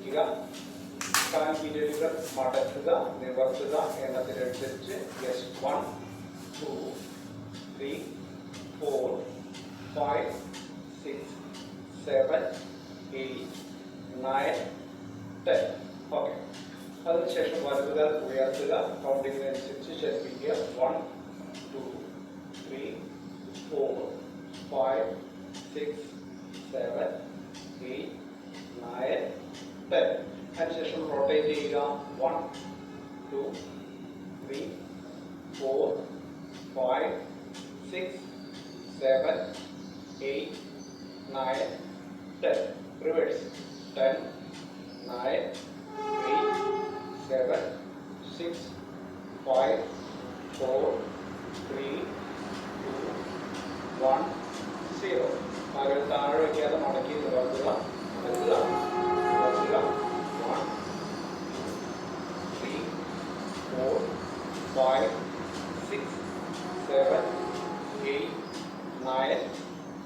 പിടിക്കുക. കാൽ വിരലുകൾ മടക്കുക, നിവർത്തുക. എണ്ണത്തിനനുസരിച്ച് യെസ് 1 2 3 4 5 6 7 8 9 10. ഓക്കെ. അതിനുശേഷം വലതുകാൽ ഉയർത്തുക, കൗണ്ടിങ്ങിനനുസരിച്ച് ചലിപ്പിക്കുക. 1 2 3 4 5 6 7 8 9 10. അതിനുശേഷം റൊട്ടേറ്റ് ചെയ്യുക. 1 2 3 4 5 6 7 8 9 10. റിവേഴ്സ് 10 9 8 7 6 5 4 3 2 1 0. കാലുകൾ താഴെ വയ്ക്കാതെ മടക്കി നിവർത്തുക. 1 2 3 4 5 6 7 8 9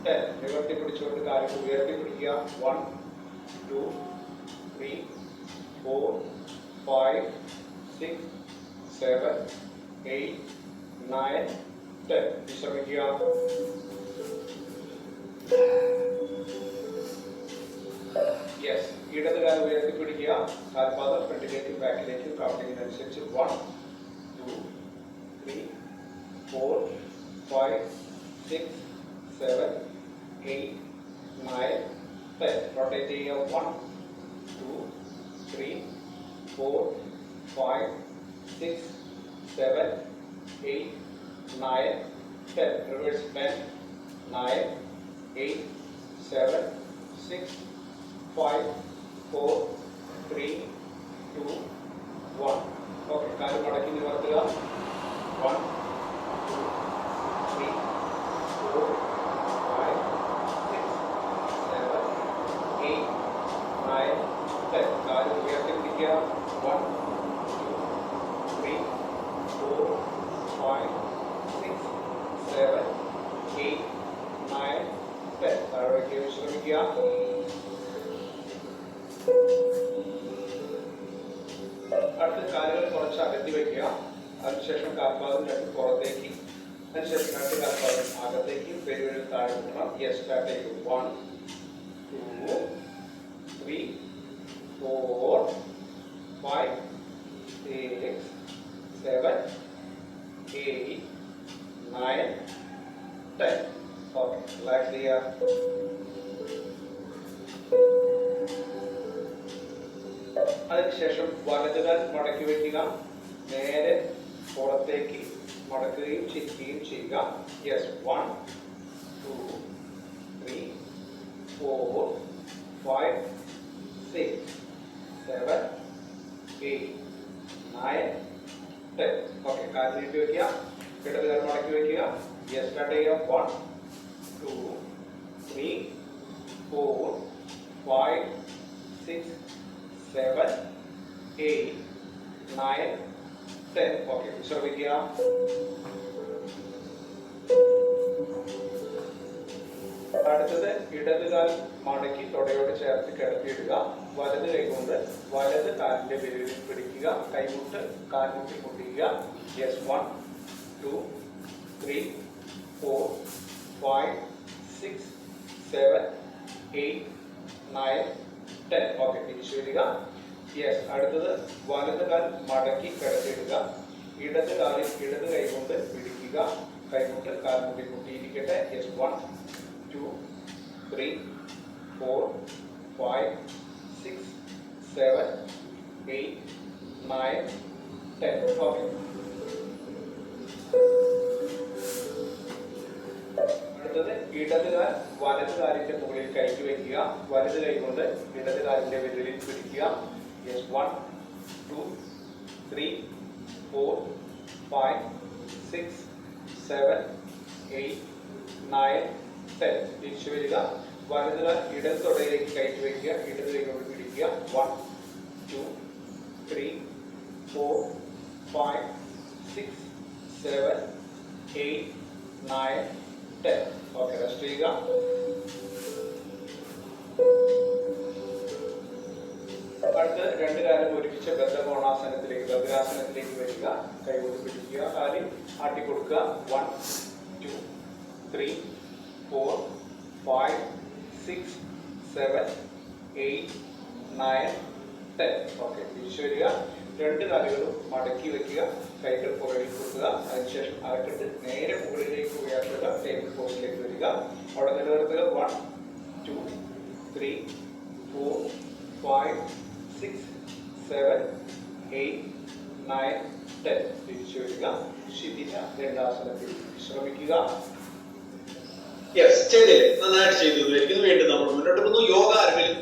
10. നിവർത്തി പിടിച്ചുകൊണ്ട് കാലുകൾ ഉയർത്തി പിടിക്കുക. 1 2 3 4 5 6 7 8 9 10. വിശ്രമിക്കുക. യെസ്. ഇടത് കാൽ ഉയർത്തി പിടിക്കുക. കാൽപാദം ഫ്രണ്ടിലേക്കും ബാക്കിലേക്കും കൗണ്ടിങ്ങിനനുസരിച്ച് 1 2 3 4 5 6 7 8 9 10. റൊട്ടേറ്റ് ചെയ്യുക. 1 2 3 4 5 6 7 8 9 10. റിവേഴ്സ് 10 9 8 7 6 5 4 3 2 1. ഓക്കെ. കാല് മടക്കി നിവർത്തുക. 1 2 3 4 5 6 7 8 9 10. കാല് ഉയർത്തി പിടിക്കുക. 1 2 3 4 5 6 7 8 9 10. താഴെ വയ്ക്കുക. വിശ്രമിക്കുക. അടുത്ത കാലുകൾ കുറച്ച് അകത്തി വയ്ക്കുക. അതിനുശേഷം കാൽപാദം രണ്ട് പുറത്തേക്ക്, അതിനുശേഷം രണ്ട് കാൽപാദം അകത്തേക്ക്, പെരുവിരൽ താഴെ കൂട്ടണം. യെസ്. സ്റ്റാർട്ട് ചെയ്തു. 1 2 3 4 5 6 7 8 9 10. ഓക്കെ. റിലാക്സ് ചെയ്യുക. അതിനുശേഷം വലതുകാൽ മടക്കി വയ്ക്കുക. നേരെ പുറത്തേക്ക് മടക്കുകയും ചിരിക്കുകയും ചെയ്യുക. യെസ്. 1 2 3 4 5 6 7 8 9 10. ഓക്കെ. കാൽ നീട്ടി വയ്ക്കുക. ഇടതുകാൽ മടക്കി വയ്ക്കുക. യെസ്. സ്റ്റാർട്ട് ചെയ്യുക. 1 2 3 4 5 6 7 8 9 10. ഓക്കെ. വിശ്രമിക്കുക. അടുത്തത് ഇടതുകാൽ മടക്കി തുടയോട് ചേർത്ത് കിടത്തിയിടുക. വലത് കൈകൊണ്ട് വലത് കാലിന്റെ വിരലിൽ പിടിക്കുക. കൈമുട്ട് കാൽമുട്ടിൽ മുട്ടിക്കുക. യെസ്. 1 2 3 4 5 6 7 8 9 10. ഓക്കെ. തിരിച്ചു വരിക. യെസ്. അടുത്തത് വലത് കാൽ മടക്കി കിടത്തിയിടുക. ഇടത് കാലിൽ ഇടത് കൈ കൊണ്ട് പിടിക്കുക. കൈമുട്ട് കാൽമുട്ടിൽ മുട്ടിയിരിക്കട്ടെ. യെസ്. 1 2 3 4 5 6 7 8 9 10. ഓക്കെ. അടുത്തത് ഇടതുകാൽ വലത് കാലിന്റെ മുകളിൽ കൈക്ക് വയ്ക്കുക. വലത് കൈ കൊണ്ട് ഇടത് കാലിന്റെ വിരലിൽ പിടിക്കുക. യെസ്. 1 2 3 4 5 6 7 8 9 10. തിരിച്ചു വരിക. വലതുകാൽ ഇടത് തുടയിലേക്ക് കയറ്റി വയ്ക്കുക. ഇടത് കൈ കൊണ്ട് പിടിക്കുക. 1 2 3 4 5 6 7 8 9 10. ഓക്കെ. റെസ്റ്റ് ചെയ്യുക. വരിക, കൈകൊണ്ട് പിടിക്കുക, കാല് ആട്ടി കൊടുക്കുക. 1 2 3 4 5 6 7 8 9 10. ഓക്കെ, തിരിച്ചു വരിക. രണ്ട് കാലുകളും മടക്കി വെക്കുക, കൈകൾ പുറകിൽ കൊടുക്കുക. അതിനുശേഷം അകത്തിട്ട് നേരെ മുകളിലേക്ക് ഉയർത്തുക, ടേബിൾ പോസ്റ്റിലേക്ക് വരിക. അവിടെ നിലനിർത്തുക. 1 2 3 4 5 6 7 8 9 10. തിരിച്ചു വരിക. ശിഥില ദണ്ഡാസനത്തിൽ ശ്രമിക്കുക. യെസ്, ചെയ്തില്ലേ? നന്നായിട്ട് ചെയ്തു. വീണ്ടും നമ്മൾ മുന്നോട്ട് പോകുന്നു. യോഗ ആരെങ്കിലും